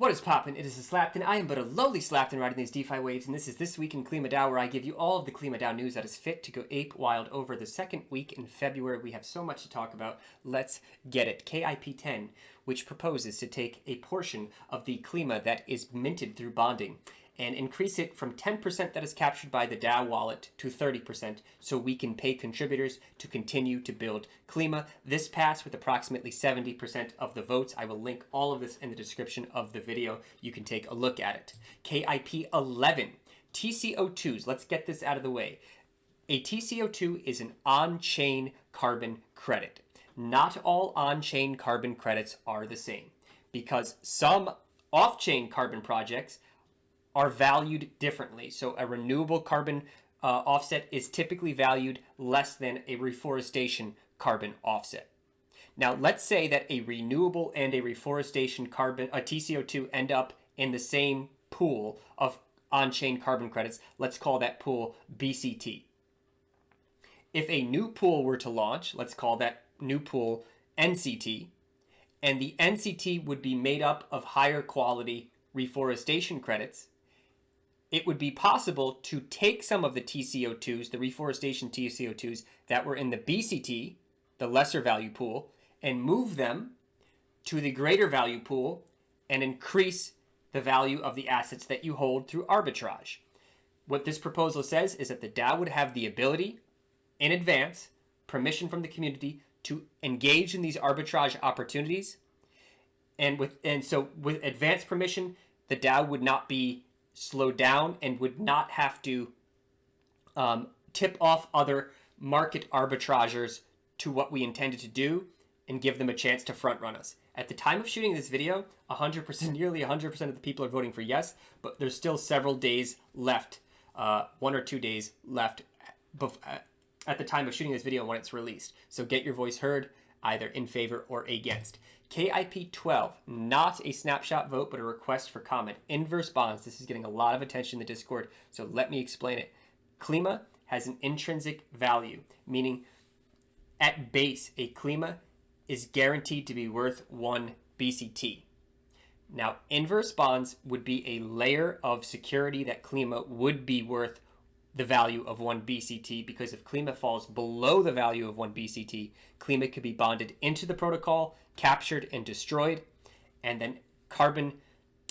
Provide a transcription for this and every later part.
What is poppin'? It is a Slapton. I am but a lowly Slapton riding these DeFi waves, and this is This Week in Klima DAO, where I give you all of the Klima DAO news that is fit to go ape wild over the second week in February. We have so much to talk about. Let's get it. KIP10, which proposes to take a portion of the Klima that is minted through bonding and increase it from 10% that is captured by the DAO wallet to 30%, so we can pay contributors to continue to build Klima. This passed with approximately 70% of the votes. I will link all of this in the description of the video. You can take a look at it. KIP 11, TCO2s. Let's get this out of the way. A TCO2 is an on-chain carbon credit. Not all on-chain carbon credits are the same, because some off-chain carbon projects are valued differently. So a renewable carbon offset is typically valued less than a reforestation carbon offset. Now, let's say that a renewable and a reforestation carbon, a TCO2, end up in the same pool of on-chain carbon credits. Let's call that pool BCT. If a new pool were to launch, let's call that new pool NCT, and the NCT would be made up of higher quality reforestation credits, it would be possible to take some of the TCO2s, the reforestation TCO2s that were in the BCT, the lesser value pool, and move them to the greater value pool and increase the value of the assets that you hold through arbitrage. What this proposal says is that the DAO would have the ability, in advance, permission from the community, to engage in these arbitrage opportunities. And so with advanced permission, the DAO would not be slowed down and would not have to tip off other market arbitrageurs to what we intended to do and give them a chance to front run us. At the time of shooting this video, 100%, nearly 100% of the people are voting for yes, but there's still several days left, 1 or 2 days left at the time of shooting this video when it's released. So get your voice heard, either in favor or against. KIP 12, not a snapshot vote, but a request for comment. Inverse bonds. This is getting a lot of attention in the Discord, so let me explain it. Klima has an intrinsic value, meaning at base, a Klima is guaranteed to be worth 1 BCT. Now, inverse bonds would be a layer of security that Klima would be worth the value of 1 BCT, because if Klima falls below the value of 1 BCT, Klima could be bonded into the protocol, captured and destroyed, and then carbon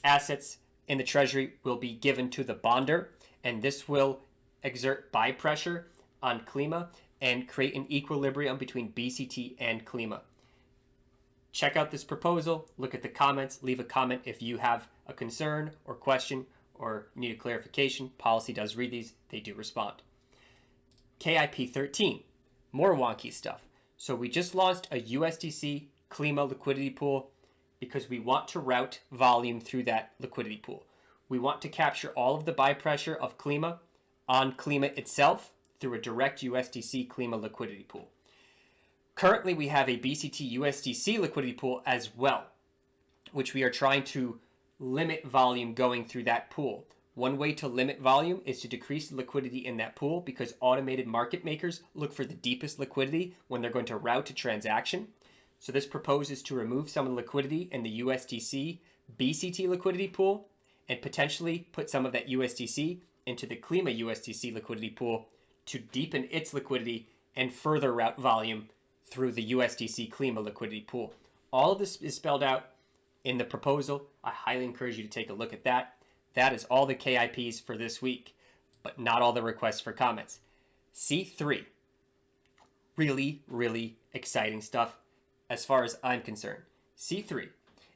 assets in the treasury will be given to the bonder, and this will exert buy pressure on Klima and create an equilibrium between BCT and Klima. Check out this proposal, look at the comments, leave a comment if you have a concern or question or need a clarification. Policy does read these, they do respond. KIP 13, more wonky stuff. So we just launched a USDC Klima liquidity pool because we want to route volume through that liquidity pool. We want to capture all of the buy pressure of Klima on Klima itself through a direct USDC Klima liquidity pool. Currently, we have a BCT USDC liquidity pool as well, which we are trying to limit volume going through that pool. One way to limit volume is to decrease the liquidity in that pool, because automated market makers look for the deepest liquidity when they're going to route a transaction. So this proposes to remove some of the liquidity in the USDC BCT liquidity pool and potentially put some of that USDC into the Klima USDC liquidity pool to deepen its liquidity and further route volume through the USDC Klima liquidity pool. All of this is spelled out in the proposal. I highly encourage you to take a look at that. That is all the KIPs for this week, but not all the requests for comments. C3, really, really exciting stuff as far as I'm concerned. C3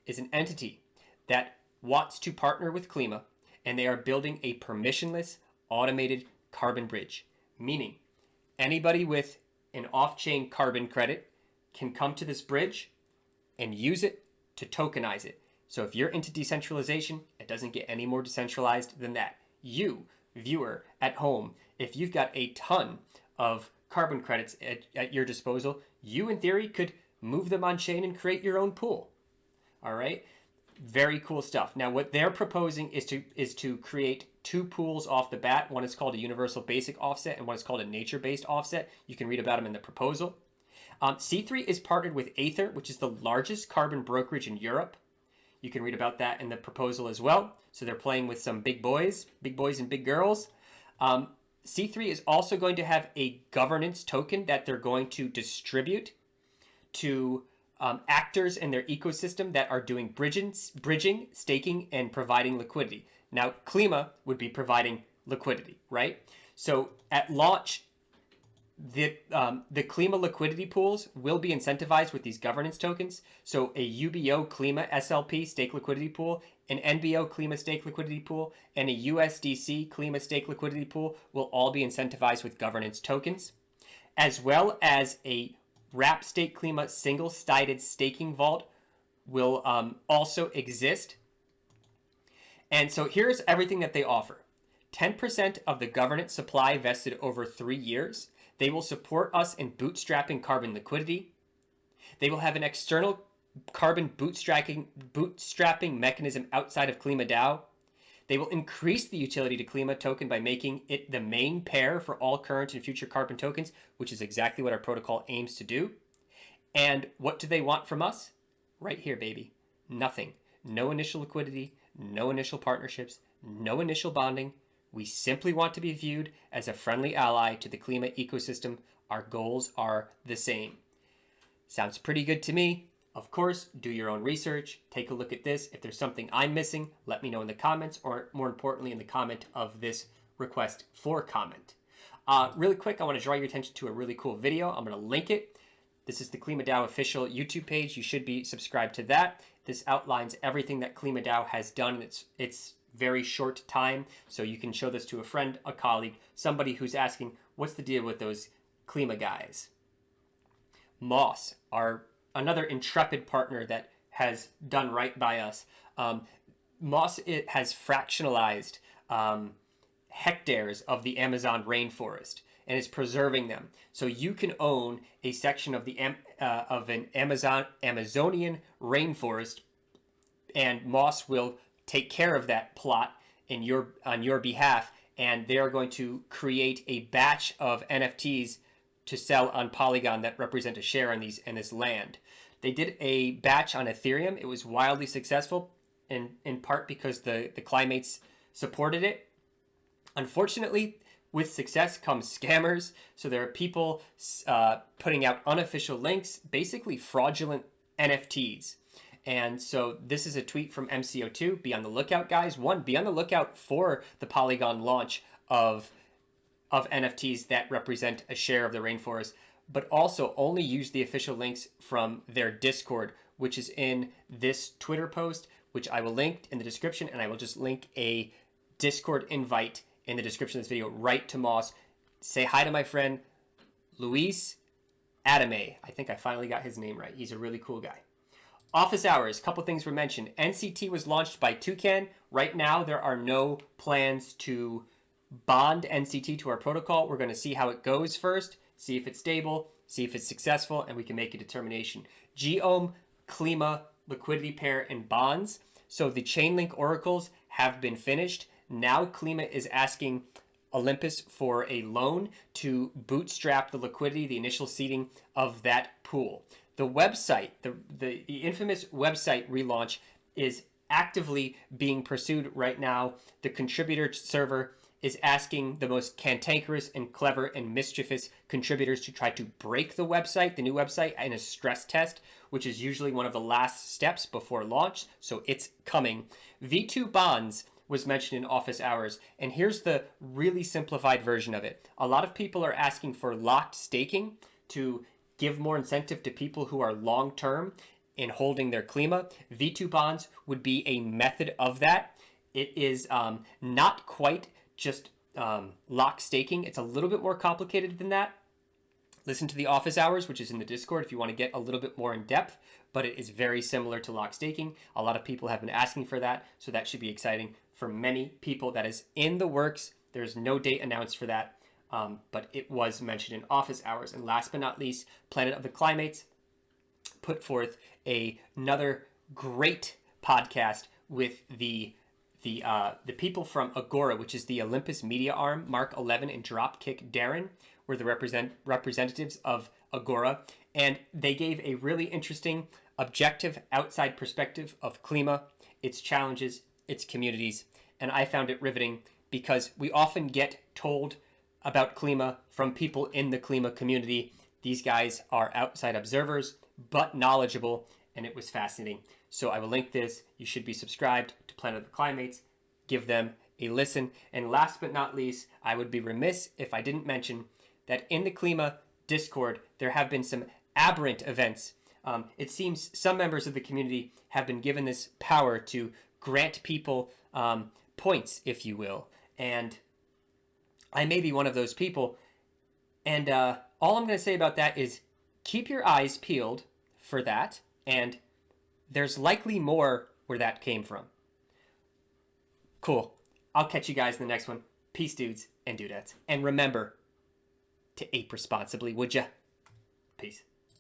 is an entity that wants to partner with Klima, and they are building a permissionless automated carbon bridge, meaning anybody with an off-chain carbon credit can come to this bridge and use it to tokenize it. So if you're into decentralization, it doesn't get any more decentralized than that. You, viewer at home, if you've got a ton of carbon credits at your disposal, you in theory could move them on chain and create your own pool. All right? Very cool stuff. Now, what they're proposing is to create 2 pools off the bat. One is called a universal basic offset, and one is called a nature-based offset. You can read about them in the proposal. C3 is partnered with Aether, which is the largest carbon brokerage in Europe. You can read about that in the proposal as well. So they're playing with some big boys and big girls. C3 is also going to have a governance token that they're going to distribute to actors in their ecosystem that are doing bridging, staking, and providing liquidity. Now, Klima would be providing liquidity, right? So at launch, the Klima liquidity pools will be incentivized with these governance tokens. So a UBO Klima SLP stake liquidity pool, an NBO Klima stake liquidity pool, and a USDC Klima stake liquidity pool will all be incentivized with governance tokens, as well as a Wrap Stake Klima single-sided staking vault will also exist. And so here's everything that they offer. 10% of the governance supply vested over 3 years. They will support us in bootstrapping carbon liquidity. They will have an external carbon bootstrapping mechanism outside of Klima DAO. They will increase the utility to Klima token by making it the main pair for all current and future carbon tokens, which is exactly what our protocol aims to do. And what do they want from us? Right here, baby. Nothing. No initial liquidity, no initial partnerships, no initial bonding. We simply want to be viewed as a friendly ally to the Klima ecosystem. Our goals are the same. Sounds pretty good to me. Of course, do your own research. Take a look at this. If there's something I'm missing, let me know in the comments, or more importantly, in the comment of this request for comment. Really quick, I want to draw your attention to a really cool video. I'm going to link it. This is the Klima DAO official YouTube page. You should be subscribed to that. This outlines everything that Klima DAO has done in its very short time. So you can show this to a friend, a colleague, somebody who's asking, what's the deal with those Klima guys? Moss, another intrepid partner that has done right by us. Moss has fractionalized hectares of the Amazon rainforest and is preserving them. So you can own a section of an Amazonian rainforest, and Moss will take care of that plot on your behalf, and they are going to create a batch of NFTs to sell on Polygon that represent a share in this land. They did a batch on Ethereum. It was wildly successful, in part because the Climates supported it. Unfortunately, with success comes scammers. So there are people putting out unofficial links, basically fraudulent NFTs. And so this is a tweet from MCO2. Be on the lookout, guys. One, be on the lookout for the Polygon launch of NFTs that represent a share of the rainforest, but also only use the official links from their Discord, which is in this Twitter post, which I will link in the description, and I will just link a Discord invite in the description of this video right to Moss. Say hi to my friend Luis Adame. I think I finally got his name right. He's a really cool guy. Office hours, couple things were mentioned. NCT was launched by Toucan. Right now, there are no plans to bond NCT to our protocol. We're going to see how it goes first, see if it's stable, see if it's successful, and we can make a determination. Geom, Klima, liquidity pair, and bonds. So the Chainlink oracles have been finished. Now Klima is asking Olympus for a loan to bootstrap the liquidity, the initial seeding of that pool. The website, the infamous website relaunch is actively being pursued right now. The contributor server is asking the most cantankerous and clever and mischievous contributors to try to break the website, the new website, in a stress test, which is usually one of the last steps before launch. So it's coming. V2 bonds was mentioned in office hours, and here's the really simplified version of it. A lot of people are asking for locked staking to give more incentive to people who are long-term in holding their Klima. V2 bonds would be a method of that. It is not quite just lock staking. It's a little bit more complicated than that. Listen to the office hours, which is in the Discord if you want to get a little bit more in depth, but it is very similar to lock staking. A lot of people have been asking for that, so that should be exciting for many people. That is in the works. There's no date announced for that, but it was mentioned in office hours. And last but not least, Planet of the Climates put forth another great podcast with the people from Agora, which is the Olympus media arm. Mark 11 and Dropkick Darren were the representatives of Agora, and they gave a really interesting, objective, outside perspective of Klima. its challenges, its communities, and I found it riveting because we often get told about Klima from people in the Klima community. These guys are outside observers, but knowledgeable, and it was fascinating. So I will link this. You should be subscribed to Planet of the Climates. Give them a listen. And last but not least, I would be remiss if I didn't mention that in the Klima Discord, there have been some aberrant events. It seems some members of the community have been given this power to grant people points, if you will. And I may be one of those people. And all I'm going to say about that is keep your eyes peeled for that. And there's likely more where that came from. Cool. I'll catch you guys in the next one. Peace, dudes and dudettes. And remember to ape responsibly, would ya? Peace.